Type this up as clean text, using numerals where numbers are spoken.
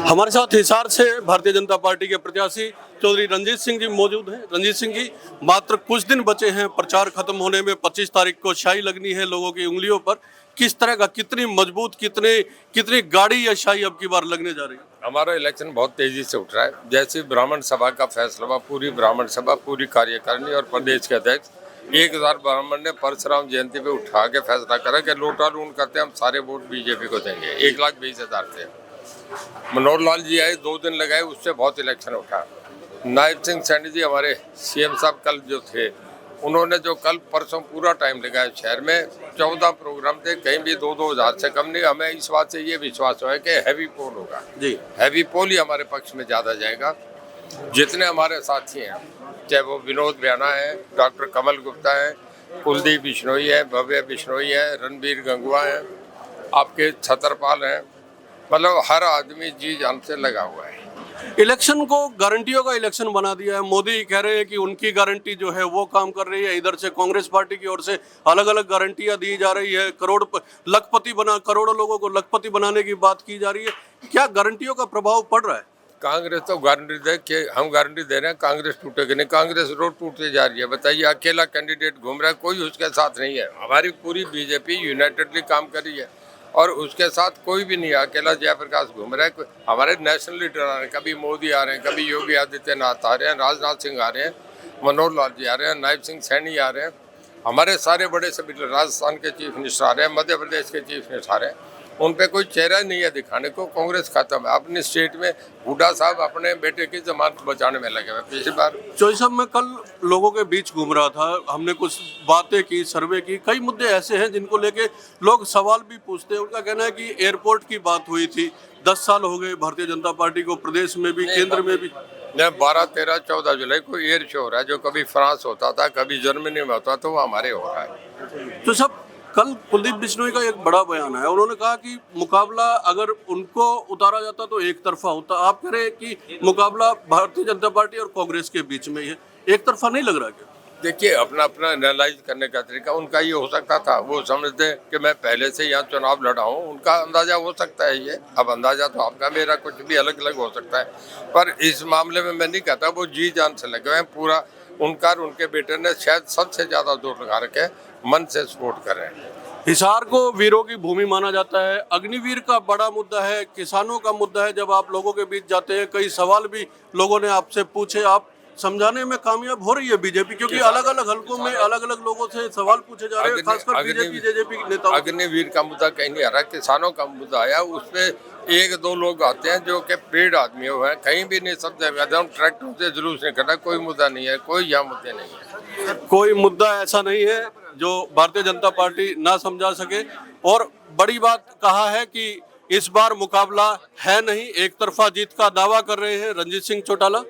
हमारे साथ हिसार से भारतीय जनता पार्टी के प्रत्याशी चौधरी रंजीत सिंह जी मौजूद हैं। रंजीत सिंह जी, मात्र कुछ दिन बचे हैं प्रचार खत्म होने में। 25 तारीख को शाही लगनी है लोगों की उंगलियों पर। किस तरह का, कितनी मजबूत, कितनी गाड़ी या शाही अब की बार लगने जा रही है? हमारा इलेक्शन बहुत तेजी से उठ रहा है। जैसे ब्राह्मण सभा का फैसला हुआ, पूरी ब्राह्मण सभा, पूरी कार्यकारिणी और प्रदेश के अध्यक्ष 1000 ब्राह्मण ने परशुराम जयंती पे उठा के फैसला करा कि लोटा लून करते हम सारे वोट बीजेपी को देंगे। 1,20,000 थे। मनोहर लाल जी आए, 2 दिन लगाए, उससे बहुत इलेक्शन उठा। नायब सिंह सैनी जी हमारे सीएम साहब कल जो थे, उन्होंने जो कल परसों पूरा टाइम लगाया शहर में, 14 प्रोग्राम थे, कहीं भी 2-2 हज़ार से कम नहीं। हमें इस बात से ये विश्वास है कि हैवी पोल होगा जी। हैवी पोल ही हमारे पक्ष में ज़्यादा जाएगा। जितने हमारे साथी हैं, चाहे वो विनोद ब्याना है, डॉक्टर कमल गुप्ता है, कुलदीप बिश्नोई है, भव्य बिश्नोई है, रणबीर गंगवा है, आपके छतरपाल हैं, मतलब हर आदमी जी जान से लगा हुआ है। इलेक्शन को गारंटियों का इलेक्शन बना दिया है। मोदी कह रहे हैं कि उनकी गारंटी जो है वो काम कर रही है। इधर से कांग्रेस पार्टी की ओर से अलग अलग गारंटियां दी जा रही है। करोड़ों लोगों को लखपति बनाने की बात की जा रही है। क्या गारंटियों का प्रभाव पड़ रहा है? कांग्रेस तो गारंटी दे कि हम गारंटी दे रहे हैं कांग्रेस टूटेगी नहीं। कांग्रेस रोड टूटते जा रही है। बताइए, अकेला कैंडिडेट घूम रहा है, कोई उसके साथ नहीं है। हमारी पूरी बीजेपी यूनाइटेडली काम कर रही है और उसके साथ कोई भी नहीं है। अकेला जयप्रकाश घूम रहा है। हमारे नेशनल लीडर आ रहे हैं, कभी मोदी आ रहे हैं, कभी योगी आदित्यनाथ आ रहे हैं, राजनाथ सिंह आ रहे हैं, मनोहर लाल जी आ रहे हैं, नायब सिंह सैनी आ रहे हैं, हमारे सारे बड़े सभी, राजस्थान के चीफ मिनिस्टर आ रहे हैं, मध्य प्रदेश के चीफ मिनिस्टर आ रहे हैं। उन पे कोई चेहरा नहीं है दिखाने को। कांग्रेस खत्म है। अपनी स्टेट में हुड्डा साहब अपने बेटे की जमानत बचाने में लगे हुए। पिछली बार चौधरी साहब, मैं कल लोगों के बीच घूम रहा था, हमने कुछ बातें की, सर्वे की। कई मुद्दे ऐसे हैं जिनको लेके लोग सवाल भी पूछते हैं। उनका कहना है कि एयरपोर्ट की बात हुई थी, 10 साल हो गए भारतीय जनता पार्टी को, प्रदेश में भी केंद्र में भी। 12, 13, 14 जुलाई को एयर शो हो रहा है, जो कभी फ्रांस होता था, कभी जर्मनी में होता, तो वो हमारे हो रहा है। तो सब कल कुलदीप बिश्नोई का एक बड़ा बयान है। उन्होंने कहा कि मुकाबला अगर उनको उतारा जाता तो एक तरफा होता। आप कह रहे हैं कि मुकाबला भारतीय जनता पार्टी और कांग्रेस के बीच में ही है, एक तरफा नहीं लग रहा क्या? देखिए, अपना अपना एनालाइज करने का तरीका उनका ये हो सकता था। वो समझते कि मैं पहले से यहाँ चुनाव लड़ा हूँ, उनका अंदाजा हो सकता है ये। अब अंदाजा तो आपका मेरा कुछ भी अलग अलग हो सकता है, पर इस मामले में मैं नहीं कहता। वो जी जान से लगे हुए हैं। पूरा उनका और उनके बेटे ने शायद सबसे ज्यादा जोर लगा रखे, मन से सपोर्ट कर रहे हैं। हिसार को वीरों की भूमि माना जाता है। अग्निवीर का बड़ा मुद्दा है, किसानों का मुद्दा है। जब आप लोगों के बीच जाते हैं, कई सवाल भी लोगों ने आपसे पूछे। आप समझाने में कामयाब हो रही है बीजेपी, क्योंकि अलग अलग हलकों में अलग अलग लोगों से सवाल पूछे जा रहे हैं, खासकर बीजेपी जेजेपी नेताओं। अग्निवीर का मुद्दा कहीं नहीं आ रहा, किसानों का मुद्दा आया। उसपे 1-2 लोग आते हैं जो कि पेड़ आदमी हैं, कहीं भी नहीं। सब जगह ट्रैक्टर से जुलूस नहीं करना। कोई मुद्दा नहीं है, कोई यहाँ मुद्दे नहीं है। कोई मुद्दा ऐसा नहीं है जो भारतीय जनता पार्टी ना समझा सके। और बड़ी बात कहा है कि इस बार मुकाबला है नहीं, एक तरफा जीत का दावा कर रहे हैं रंजीत सिंह चौटाला।